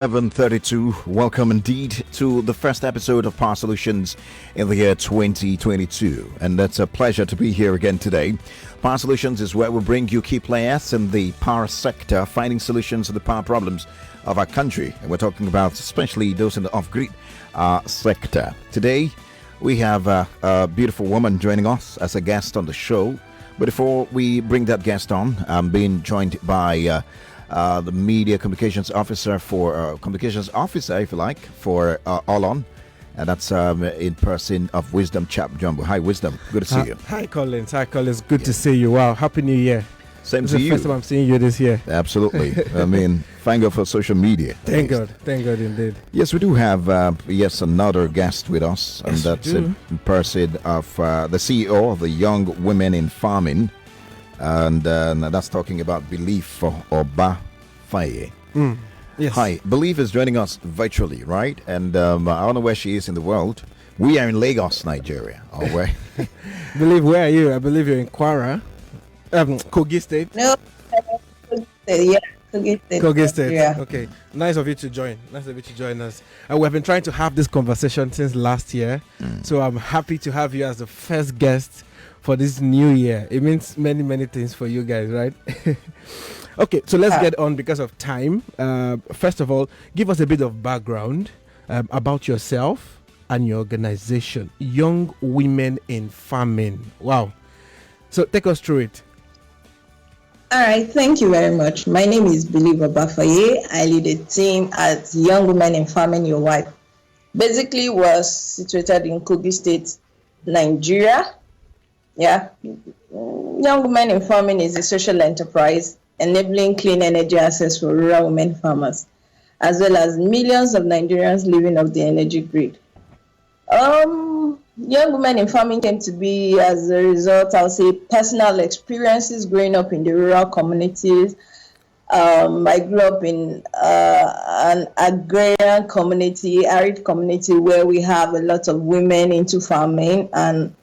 11:32. Welcome indeed to the first episode of Power Solutions in the year 2022. And it's a pleasure to be here again today. Power Solutions is where we bring you key players in the power sector, finding solutions to the power problems of our country. And we're talking about especially those in the off-grid sector. Today, we have a beautiful woman joining us as a guest on the show. But before we bring that guest on, I'm being joined by the media communications officer if you like, for All On, and that's in person of Wisdom Chapp-Jumbo. Hi, Wisdom. Good to see you. Hi, Collins. Good to see you. Wow, happy New Year. Same This to is the you. first time I'm seeing you this year. Absolutely. I mean, thank God for social media. Thank God indeed. Yes, we do have another guest with us, and Yes, that's we do. in person of the CEO of the Young Women in Farming, and that's talking about Beleive for Obafaiye. Yes. Hi, Beleive is joining us virtually, right? And I don't know where she is in the world. We are in Lagos, Nigeria. Or where? Beleive, where are you? I believe you're in Kwara, Kogi State. No, yeah, Kogi State. Kogi State. Yeah. Okay. Nice of you to join. Nice of you to join us. We've been trying to have this conversation since last year, so I'm happy to have you as the first guest for this new year. It means many, many things for you guys, right? Okay, so let's get on because of time. First of all, give us a bit of background about yourself and your organization, Young Women in Farming. Wow. So take us through it. All right, thank you very much. My name is Beleive Obafaiye. I lead a team at Young Women in Farming, YOWIF. Basically, was situated in Kogi State, Nigeria. Yeah, Young Women in Farming is a social enterprise enabling clean energy access for rural women farmers, as well as millions of Nigerians living off the energy grid. Young Women in Farming came to be as a result, I would say, personal experiences growing up in the rural communities. I grew up in an agrarian community, arid community, where we have a lot of women into farming, and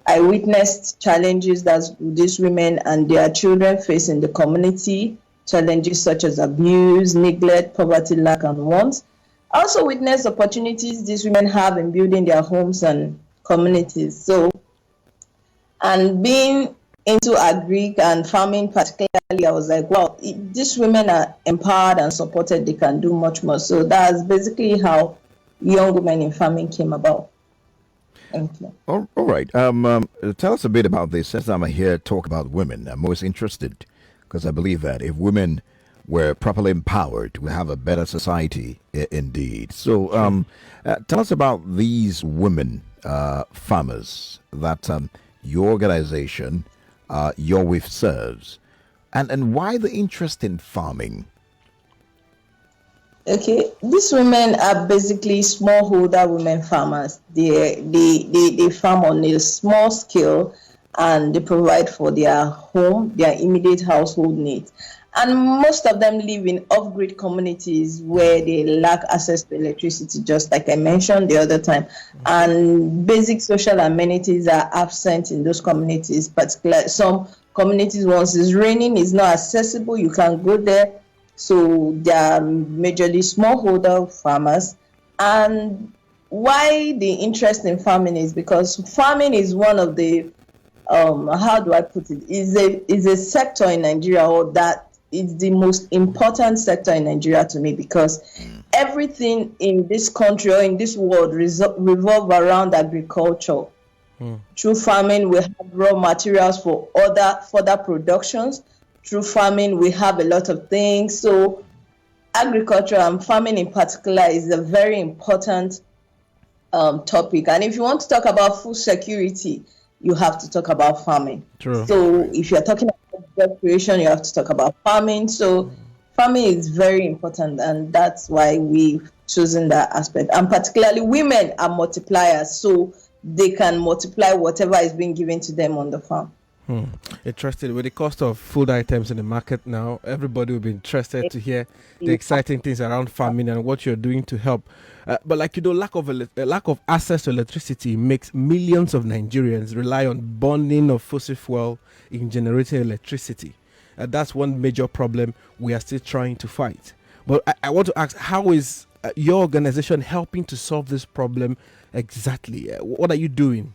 I witnessed challenges that these women and their children face in the community, challenges such as abuse, neglect, poverty, lack, and want. I also witnessed opportunities these women have in building their homes and communities. So, and being into agri and farming particularly, I was like, wow, if these women are empowered and supported, they can do much more. So that's basically how Young Women in Farming came about. Thank you. All right. Tell us a bit about this. Since I'm here to talk about women, I'm most interested because I believe that if women were properly empowered, we have a better society indeed. So tell us about these women farmers that your organization, YOWIF, serves, and why the interest in farming? Okay, these women are basically smallholder women farmers. They farm on a small scale, and they provide for their home, their immediate household needs. And most of them live in off-grid communities where they lack access to electricity, just like I mentioned the other time. And basic social amenities are absent in those communities, particularly some communities, once it's raining, it's not accessible, you can't go there. So they are majorly smallholder farmers. And why the interest in farming is because farming is one of the, how do I put it, is a sector in Nigeria, or that is the most important sector in Nigeria to me, because everything in this country or in this world revolve around agriculture. Through farming, we have raw materials for further productions. Through farming, we have a lot of things. So agriculture and farming in particular is a very important topic. And if you want to talk about food security, you have to talk about farming. True. So if you're talking about job creation, you have to talk about farming. So farming is very important, and that's why we've chosen that aspect. And particularly women are multipliers, so they can multiply whatever is being given to them on the farm. Interested. With the cost of food items in the market now, everybody will be interested to hear the exciting things around farming and what you're doing to help. But lack of access to electricity makes millions of Nigerians rely on burning of fossil fuel in generating electricity. That's one major problem we are still trying to fight. But I want to ask, how is your organization helping to solve this problem exactly? What are you doing?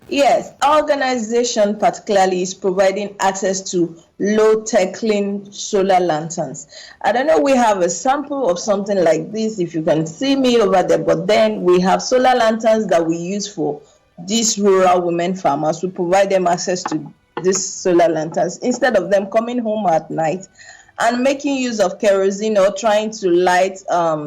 Yes, our organization particularly is providing access to low-tech clean solar lanterns. I don't know, we have a sample of something like this, if you can see me over there, but then we have solar lanterns that we use for these rural women farmers. We provide them access to these solar lanterns instead of them coming home at night and making use of kerosene or trying to light.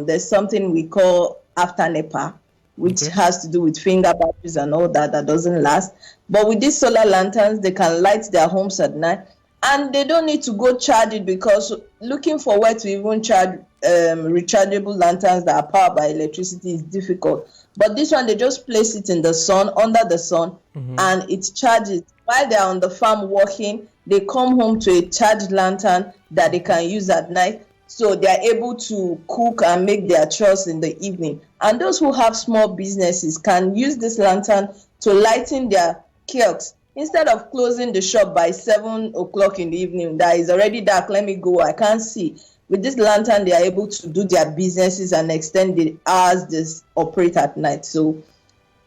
There's something we call after NEPA, which has to do with finger batteries and all that doesn't last. But with these solar lanterns, they can light their homes at night, and they don't need to go charge it, because looking for where to even charge rechargeable lanterns that are powered by electricity is difficult. But this one, they just place it in the sun, under the sun, and it charges. While they're on the farm working, they come home to a charged lantern that they can use at night. So they are able to cook and make their chores in the evening. And those who have small businesses can use this lantern to lighten their kiosks. Instead of closing the shop by 7 o'clock in the evening, that is already dark, let me go, I can't see. With this lantern, they are able to do their businesses and extend the hours they operate at night. So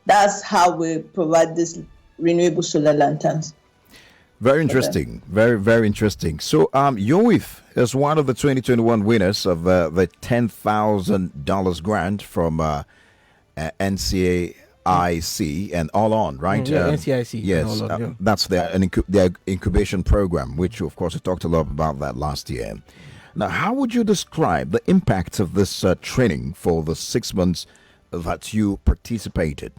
that's how we provide these renewable solar lanterns. Very interesting. Very, very interesting. So, YOWIF is one of the 2021 winners of the $10,000 grant from NCIC and All On, right? NCIC. Yes, and All On, yeah. that's their incubation program, which, of course, I talked a lot about that last year. Now, how would you describe the impact of this training for the 6 months that you participated?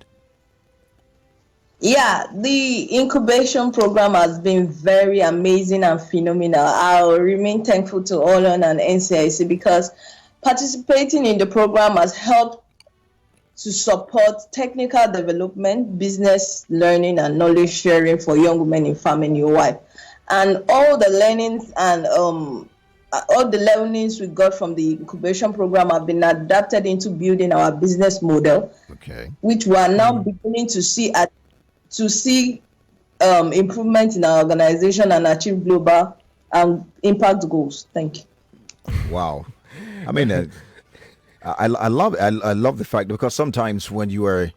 Yeah, the incubation program has been very amazing and phenomenal. I'll remain thankful to All On and NCIC, because participating in the program has helped to support technical development, business learning, and knowledge sharing for young women in farming YOWIF. And all the learnings and all the learnings we got from the incubation program have been adapted into building our business model, which we are now beginning to see improvement in our organization and achieve global impact goals. Thank you. Wow, I mean, I love the fact, because sometimes when the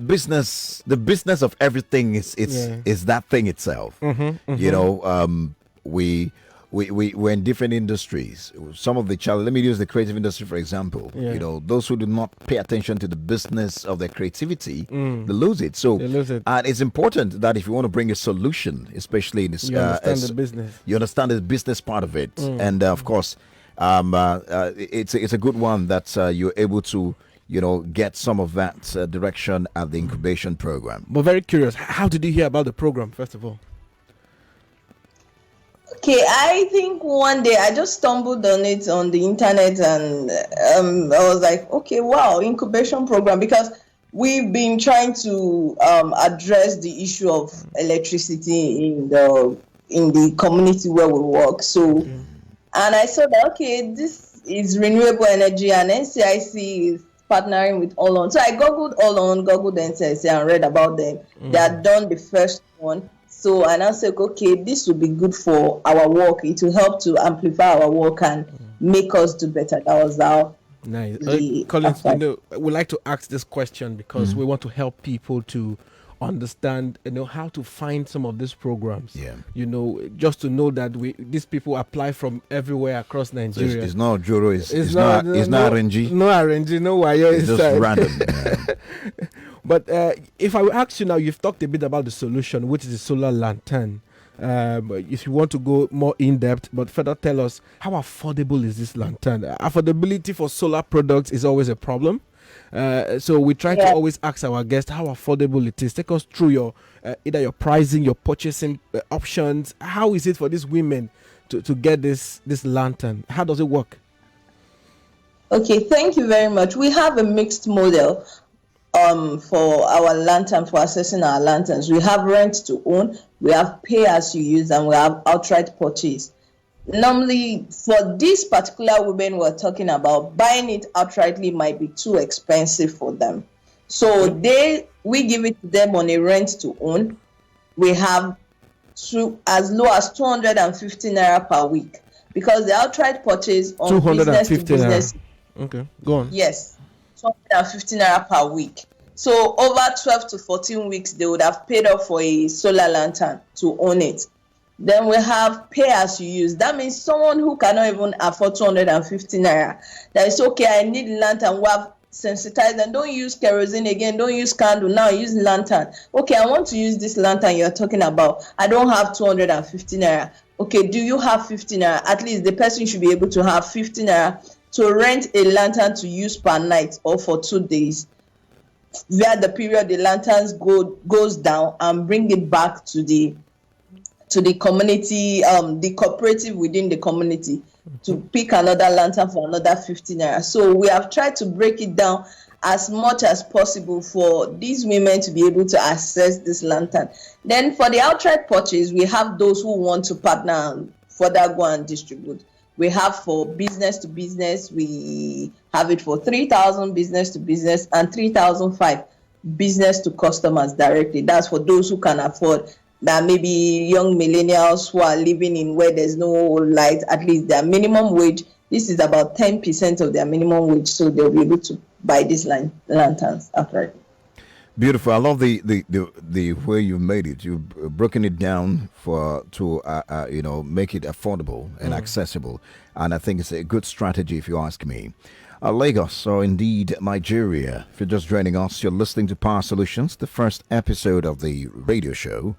business of everything is that thing itself. You know, we're in different industries. Some of the challenge, let me use the creative industry for example. You know, those who do not pay attention to the business of their creativity, they lose it. So and it's important that if you want to bring a solution, especially in this, you understand the business. You understand the business part of it, and of course, it's a good one that you're able to, you know, get some of that direction at the incubation program. But very curious, how did you hear about the program, first of all? Okay, I think one day I just stumbled on it on the internet, and I was like, okay, wow, incubation program, because we've been trying to address the issue of electricity in the community where we work. So, and I saw that, okay, this is renewable energy, and NCIC is partnering with All On. So I googled All On, googled NCIC, and read about them. They had done the first one. So I now said, okay, this will be good for our work. It will help to amplify our work and make us do better. That was our nice. Collins, you know, we like to ask this question because we want to help people to understand, you know, how to find some of these programs. Yeah. You know, just to know that these people apply from everywhere across Nigeria. So it's not Juro, it's not RNG. No RNG, no YO. It's just random. But if I ask you now, you've talked a bit about the solution, which is the solar lantern. If you want to go more in depth, but further tell us, how affordable is this lantern? Affordability for solar products is always a problem. So we try to always ask our guests how affordable it is. Take us through your either your pricing, your purchasing options. How is it for these women to get this lantern? How does it work? Okay, thank you very much. We have a mixed model for our lantern, for accessing our lanterns. We have rent to own, we have pay as you use, and we have outright purchase. Normally, for these particular women we're talking about, buying it outrightly might be too expensive for them. So we give it to them on a rent to own. We have as low as 250 naira per week. because the outright purchase on business to 250 business. naira. Okay, go on. Yes, 250 naira per week. So over 12 to 14 weeks, they would have paid off for a solar lantern to own it. Then we have pay as you use. That means someone who cannot even afford 250 naira, that is okay, I need lantern, we have sensitized and don't use kerosene again, don't use candle, now use lantern. Okay, I want to use this lantern you're talking about. I don't have 250 naira. Okay, do you have 50 naira? At least the person should be able to have 50 naira to rent a lantern to use per night or for 2 days. Where the period the lanterns goes down, and bring it back to the community, the cooperative within the community, to pick another lantern for another 50 naira. So we have tried to break it down as much as possible for these women to be able to access this lantern. Then for the outright purchase, we have those who want to partner and further go and distribute. We have for business to business, we have it for 3,000 business to business and 3,005 business to customers directly. That's for those who can afford. That maybe young millennials who are living in where there's no light, at least their minimum wage. This is about 10% of their minimum wage, so they'll be able to buy these lanterns outright. Beautiful. I love the way you've made it. You've broken it down to make it affordable and accessible, and I think it's a good strategy if you ask me. Lagos, or indeed Nigeria. If you're just joining us, you're listening to Power Solutions, the first episode of the radio show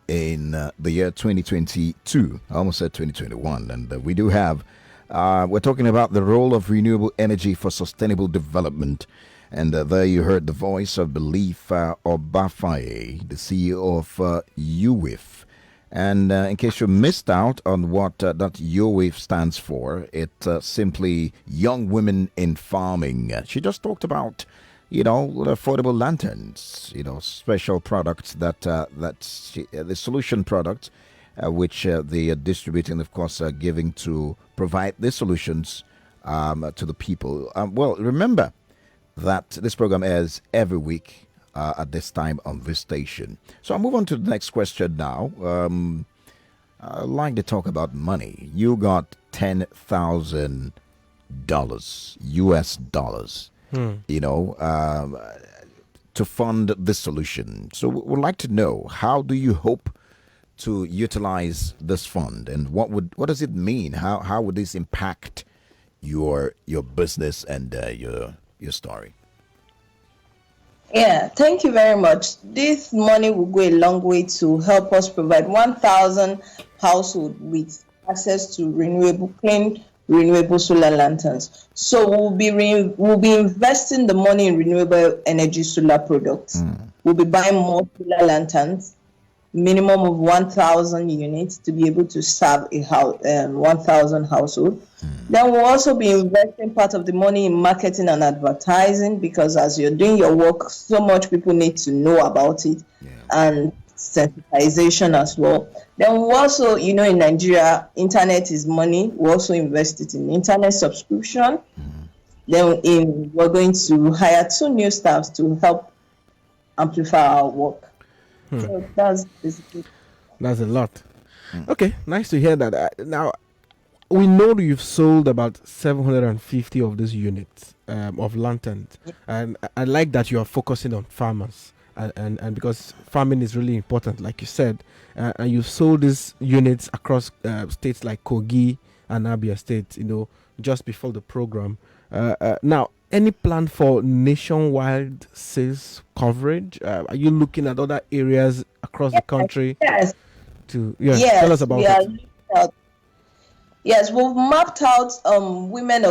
in the year 2022. I almost said 2021, and we do have. We're talking about the role of renewable energy for sustainable development. And there you heard the voice of Beleive Obafaiye, the CEO of YOWIF. And in case you missed out on what that YOWIF stands for, it's simply Young Women in Farming. She just talked about, affordable lanterns, special products the solution products, which they are distributing, of course, giving to provide the solutions to the people. Well, remember that this program airs every week at this time on this station. So I'll move on to the next question now. I'd like to talk about money. You got $10,000 US dollars, to fund this solution. So we'd like to know, how do you hope to utilize this fund, and what does it mean? How would this impact your business and your story? Yeah, thank you very much. This money will go a long way to help us provide 1,000 households with access to clean renewable solar lanterns. So we'll be investing the money in renewable energy solar products. We'll be buying more solar lanterns, minimum of 1,000 units to be able to serve a 1,000 households. Then we'll also be investing part of the money in marketing and advertising, because as you're doing your work, so much people need to know about it, and sensitization as well. Then we'll also, in Nigeria, internet is money. We'll also invest it in internet subscription. Then we're going to hire 2 new staffs to help amplify our work. So that's basically. That's a lot. Okay, nice to hear that. Now, we know that you've sold about 750 of these units of lanterns, and I like that you are focusing on farmers, and because farming is really important, like you said, and you've sold these units across states like Kogi and Abia State, just before the program. Now, any plan for nationwide sales coverage? Are you looking at other areas across the country? Yes. Yes, tell us about it. Yes, we've mapped out women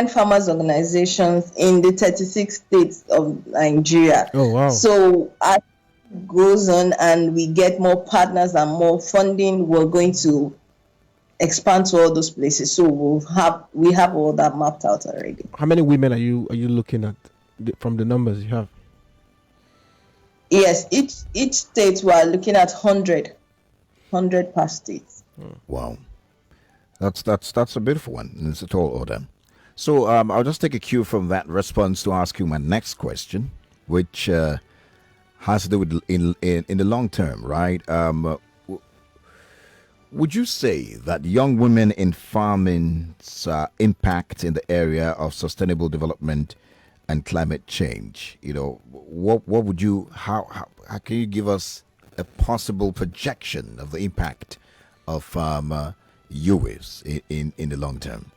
farmers organizations in the 36 states of Nigeria. Oh, wow. So as it goes on and we get more partners and more funding, we're going to expand to all those places. So we have all that mapped out already. How many women are you looking at from the numbers you have? Yes, each state we are looking at 100 per state. Wow, that's a beautiful one. It's a tall order. So I'll just take a cue from that response to ask you my next question, which has to do with in the long term, right? would you say that young women in farming's impact in the area of sustainable development and climate change, what would you, how can you give us a possible projection of the impact of YOWIFs in the long term?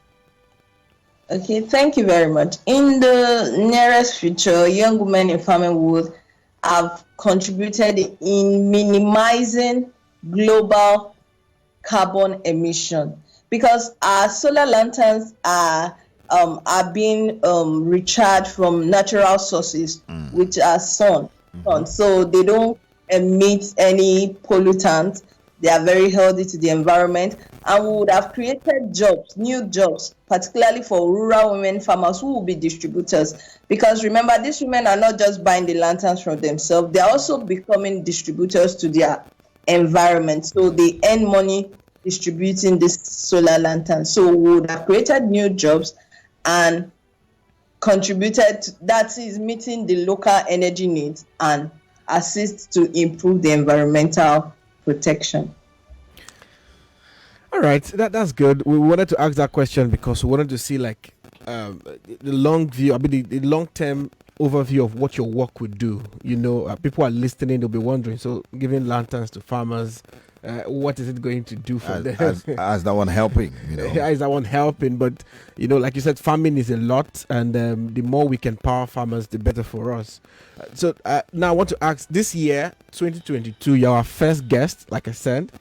Okay, thank you very much. In the nearest future, young women in farming would have contributed in minimizing global carbon emission, because our solar lanterns are being recharged from natural sources, which are sun. So they don't emit any pollutants. They are very healthy to the environment, and we would have created jobs, new jobs, particularly for rural women farmers who will be distributors. Because remember, these women are not just buying the lanterns from themselves, they are also becoming distributors to their environment. So they earn money distributing this solar lantern. So we would have created new jobs and contributed that is meeting the local energy needs and assist to improve the environmental protection. All right, that's good. We wanted to ask that question because we wanted to see like the long view, the long-term overview of what your work would do. People are listening, they'll be wondering, so giving lanterns to farmers, what is it going to do for them? As that one helping, Is that one helping? But, like you said, farming is a lot, and the more we can power farmers, the better for us. So now I want to ask, this year, 2022, you're our first guest, like I said.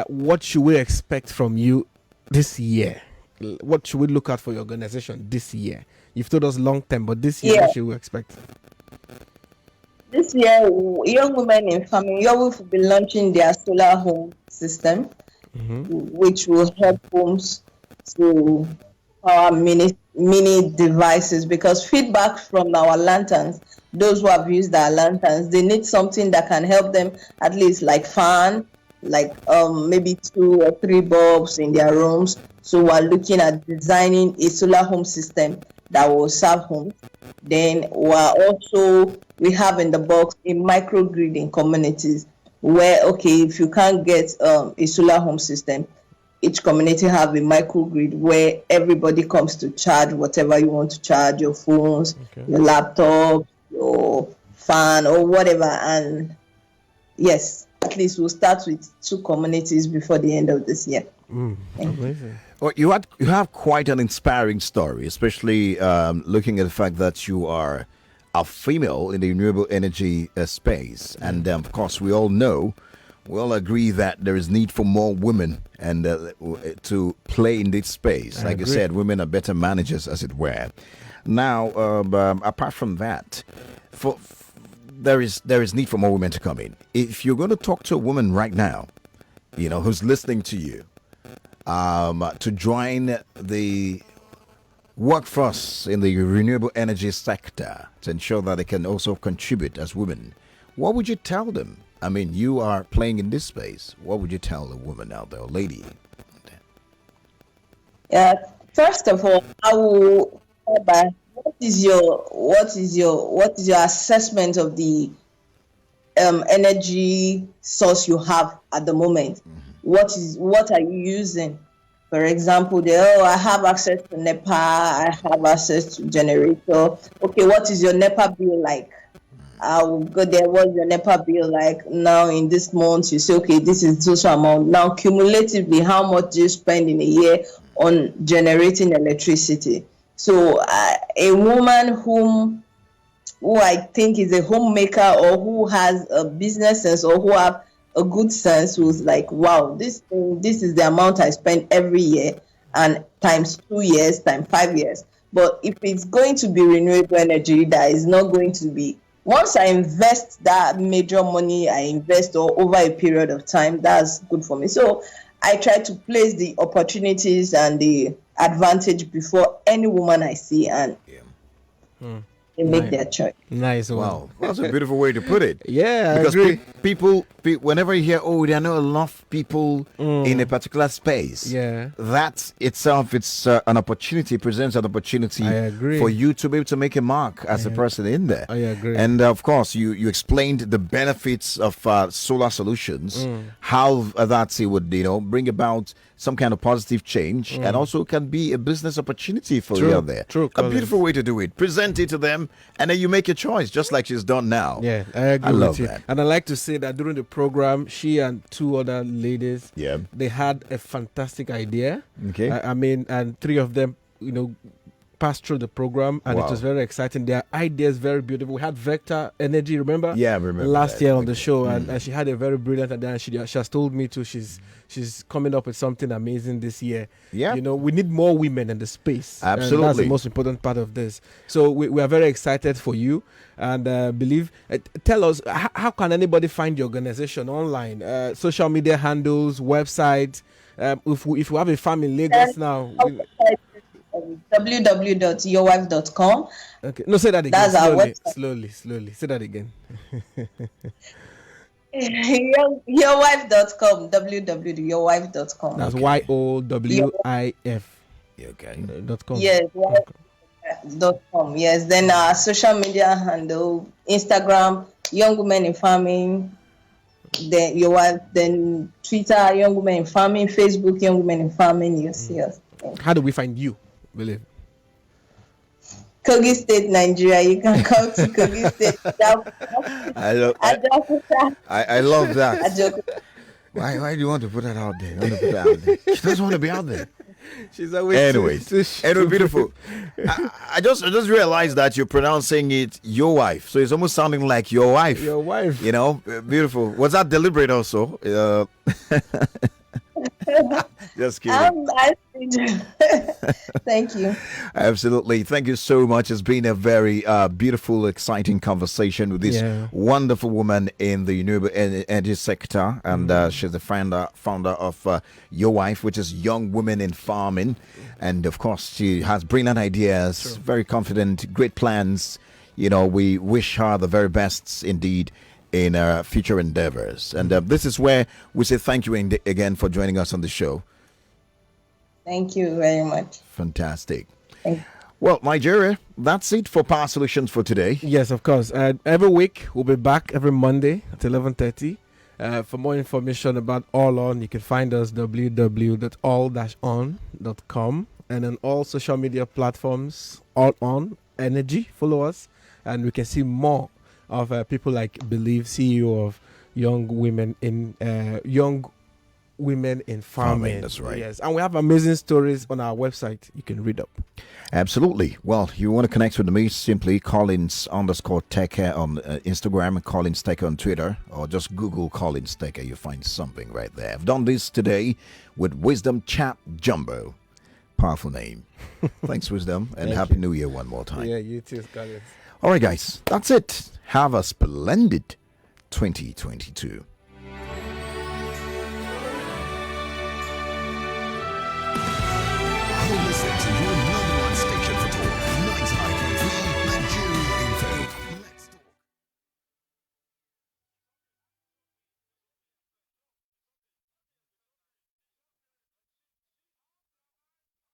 What should we expect from you this year? What should we look at for your organization this year? You've told us long term, but this year, what should we expect? This year, young women in farming, YOWIF will be launching their solar home system, which will help homes to power mini devices, because feedback from our lanterns, those who have used our lanterns, they need something that can help them, at least like fan, like maybe 2 or 3 bulbs in their rooms. So we're looking at designing a solar home system that will serve homes. Then we have in the box a microgrid in communities where, if you can't get a solar home system, each community have a microgrid where everybody comes to charge whatever you want to charge, your phones, your laptop, your fan, or whatever. And yes, at least we'll start with 2 communities before the end of this year. Amazing. Well, you have quite an inspiring story, especially looking at the fact that you are a female in the renewable energy space. And of course, we all agree that there is need for more women and to play in this space. Like you said, women are better managers, as it were. Now, apart from that, there is need for more women to come in. If you're going to talk to a woman right now, who's listening to you, to join the workforce in the renewable energy sector to ensure that they can also contribute as women, what would you tell them? I mean, you are playing in this space. What would you tell a woman out there, a lady? First of all, I will start by what is your assessment of the energy source you have at the moment? What are you using? For example, I have access to NEPA, I have access to generator. Okay, what is your NEPA bill like? I will go there. What's your NEPA bill like now in this month? You say, okay, this is social amount. Now, cumulatively, how much do you spend in a year on generating electricity? So, a woman who I think is a homemaker, or who has a business sense, or who have a good sense, was like, wow, this is the amount I spend every year, and times 2 years, times 5 years. But if it's going to be renewable energy, that is not going to be, once I invest that major money, I invest over a period of time, that's good for me. So I try to place the opportunities and the advantage before any woman I see. And they make their choice. Nice one. Wow, that's a beautiful way to put it. Yeah, Because I agree. people, whenever you hear, oh, there are not enough people in a particular space, Yeah. that itself, it's an opportunity, presents an opportunity I agree. for you to be able to make a mark as a person in there. I agree. And of course, you explained the benefits of solar solutions, how that it would bring about some kind of positive change, and also can be a business opportunity for you out there. True, A Colin. beautiful way to do it. Present it to them, and then you make a choice, just like she's done now. Yeah, I agree I with love you. that. And I like to say that during the program, she and two other ladies, Yeah. they had a fantastic idea. Okay. I mean, and three of them, passed through the program, and Wow. it was very exciting. Their ideas very beautiful. We had Vector Energy, remember? Yeah, I remember last that. year on the show, and she had a very brilliant idea. And she has told me too. She's coming up with something amazing this year. Yeah. We need more women in the space. And that's Absolutely. the most important part of this. So we are very excited for you, and believe. Tell us how can anybody find your organization online? Social media handles, website. If we have a farm in Lagos now. www.yowife.com. Okay. No, say that again. That's our slowly. website. Slowly. Say that again. Yowife.com. www.yowife.com. That's YOWIF. Okay. .com. Yes, yowife.com. Yes. Then our social media handle, Instagram, Young Women in Farming. Then your wife. Then Twitter, Young Women in Farming. Facebook, Young Women in Farming. You see us. How do we find you, Beleive? Kogi State, Nigeria. You can come to Kogi State. I love that. Ajokuta. Why do you want to put that out there? You want to put that out there? She doesn't want to be out there. She's always Anyways, anyway, beautiful. I just realized that you're pronouncing it your wife, so it's almost sounding like your wife. Your wife. Beautiful. Was that deliberate also? Just kidding. Thank you. Absolutely. Thank you so much. It's been a very beautiful, exciting conversation with this wonderful woman in the renewable energy sector. And she's the founder of YOWIF, which is Young Women in Farming. And of course, she has brilliant ideas, very confident, great plans. We wish her the very best indeed in her future endeavors. And this is where we say thank you again for joining us on the show. Thank you very much. Fantastic. Thank you. Well, Nigeria, that's it for Power Solutions for today. Yes, of course. Every week we'll be back every Monday at 11:30. For more information about All On, you can find us www.all-on.com, and on all social media platforms, All On Energy. Follow us, and we can see more of people like Beleive, CEO of Young Women in Farming. That's right. Yes, and we have amazing stories on our website. You can read up. Absolutely. Well, you want to connect with me, simply Collins_Teke on Instagram, Collins Teke on Twitter, or just Google Collins Teke. You find something right there. I've done this today with Wisdom Chapp-Jumbo. Powerful name. Thanks, Wisdom, and Happy New Year one more time. Yeah, you too, Collins. All right, guys, that's it. Have a splendid 2022.